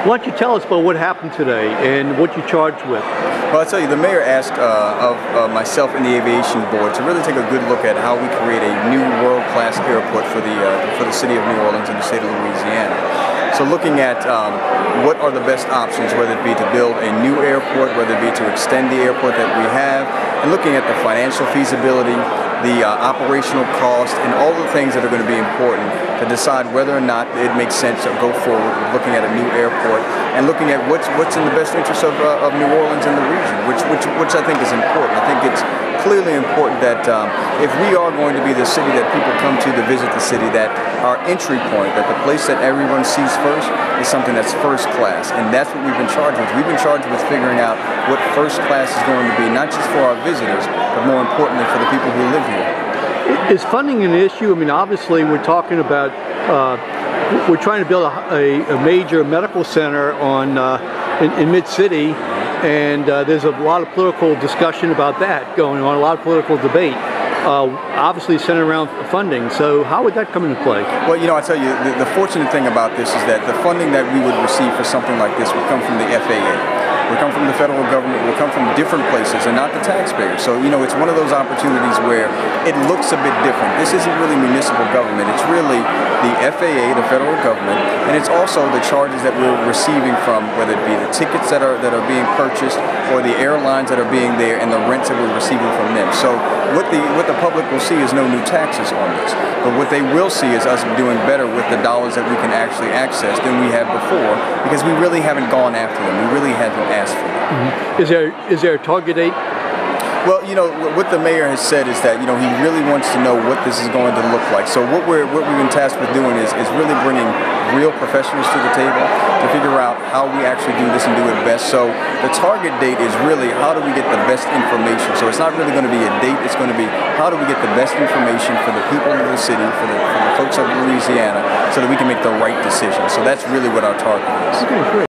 Why don't you tell us about what happened today and what you're charged with? Well, I'll tell you, the mayor asked of myself and the Aviation Board to really take a good look at how we create a new world-class airport for the city of New Orleans and the state of Louisiana. So looking at what are the best options, whether it be to build a new airport, whether it be to extend the airport that we have, and looking at the financial feasibility, the operational cost, and all the things that are going to be important to decide whether or not it makes sense to go forward with looking at a new airport and looking at what's in the best interest of New Orleans and the region, which I think is important. I think it's clearly important that if we are going to be the city that people come to visit the city, that our entry point, that the place that everyone sees first is something that's first class, and that's what we've been charged with. We've been charged with figuring out what first class is going to be, not just for our visitors, but more importantly for the people who live here. Is funding an issue? I mean, obviously we're talking about, we're trying to build a major medical center in Mid-City, and there's a lot of political discussion about that going on, a lot of political debate. Obviously centered around funding. So how would that come into play? Well, you know, I tell you, the fortunate thing about this is that the funding that we would receive for something like this would come from the FAA. Would come from the federal government, will come from different places and not the taxpayers. So, you know, it's one of those opportunities where it looks a bit different. This isn't really municipal government. It's really the FAA, the federal government, and it's also the charges that we're receiving from, whether it be the tickets that are being purchased or the airlines that are being there and the rents that we're receiving from them. So what the public will see is no new taxes on this. But what they will see is us doing better with the dollars that we can actually access than we have before, because we really haven't gone after them. We really haven't asked for them. Mm-hmm. Is there a target date? Well, you know, what the mayor has said is that, you know, he really wants to know what this is going to look like. So what we've been tasked with doing is really bringing real professionals to the table to figure out how we actually do this and do it best. So the target date is really how do we get the best information. So it's not really going to be a date, it's going to be how do we get the best information for the people of the city, for the folks of Louisiana, so that we can make the right decision. So that's really what our target is. Okay, great.